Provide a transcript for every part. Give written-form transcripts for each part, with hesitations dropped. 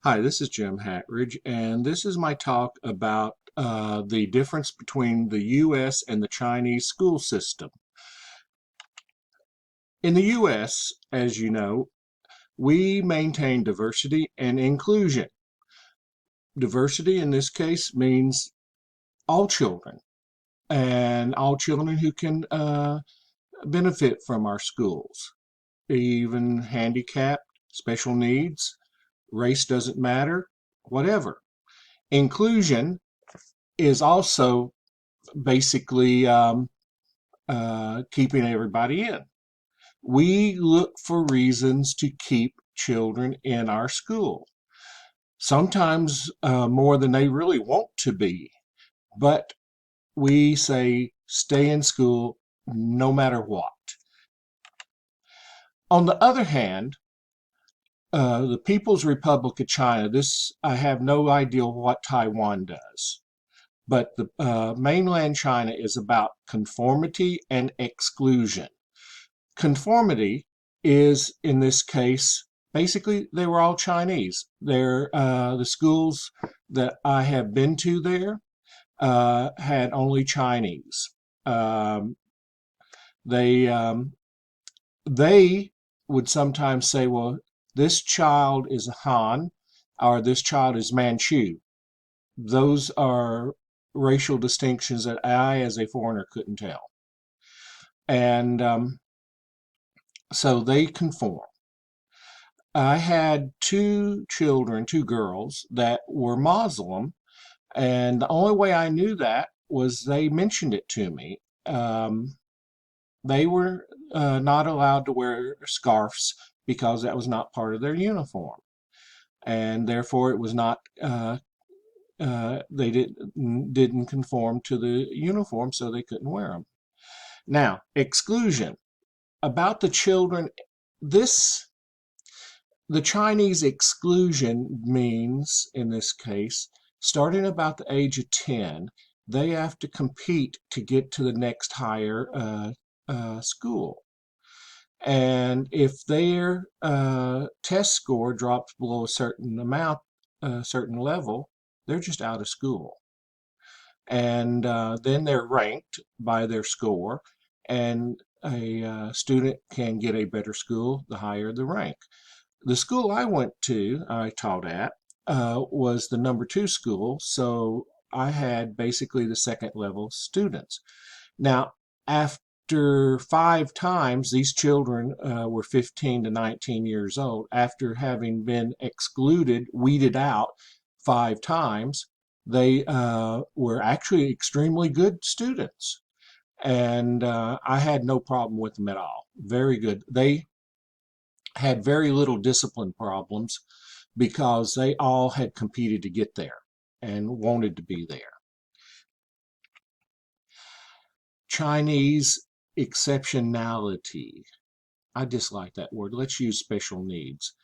Hi, this is Jim Hackridge, and this is my talk about the difference between the U.S. and the Chinese school system. In the U.S., as you know, we maintain diversity and inclusion. Diversity in this case means all children and all children who can benefit from our schools, even handicapped, special needs, race doesn't matter, whatever. Inclusion is also basically keeping everybody in. We look for reasons to keep children in our school, sometimes more than they really want to be. But we say stay in school no matter what. On the other hand, the People's Republic of China, this I have no idea what Taiwan does. But the mainland China is about conformity and exclusion. Conformity is, in this case, basically they were all Chinese. They're the schools that I have been to there had only Chinese. Um, they they would sometimes say, "Well, this child is Han, or this child is Manchu." Those are racial distinctions that I, as a foreigner, couldn't tell. And so they conform. I had two children, two girls, that were Muslim, and the only way I knew that was they mentioned it to me. They were not allowed to wear scarves because that was not part of their uniform, and therefore it was not. They didn't conform to the uniform, so they couldn't wear them. Now, exclusion about the children. This The Chinese exclusion means, in this case, starting about the age of 10, they have to compete to get to the next higher school. And if their test score drops below a certain amount, a certain level, they're just out of school. And then they're ranked by their score, and a student can get a better school the higher the rank. The school I taught at, was the number two school, so I had basically the second level students. Now, after five times, these children were 15 to 19 years old. After having been excluded, weeded out five times, they were actually extremely good students. And I had no problem with them at all. Very good. They had very little discipline problems because they all had competed to get there and wanted to be there. Chinese exceptionality. I dislike that word. Let's use special needs.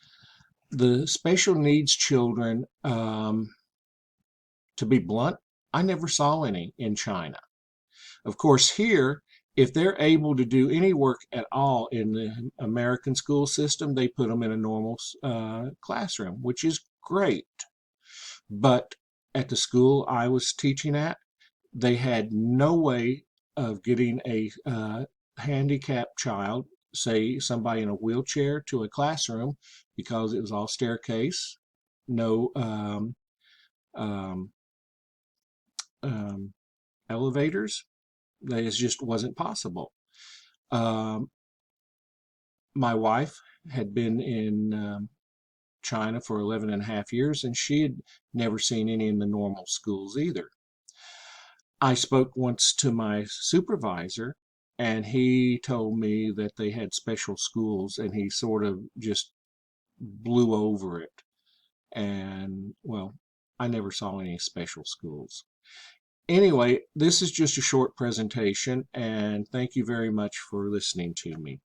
The special needs children, to be blunt, I never saw any in China. Of course, here, if they're able to do any work at all in the American school system, they put them in a normal classroom, which is great. But at the school I was teaching at, they had no way of getting a handicapped child, say somebody in a wheelchair, to a classroom because it was all staircase, no um, um, elevators. It just wasn't possible. Um, my wife had been in China for 11 and a half years, and she had never seen any in the normal schools either. I spoke once to my supervisor, and he told me that they had special schools, and he sort of just blew over it. And, well, I never saw any special schools. Anyway, this is just a short presentation, and thank you very much for listening to me.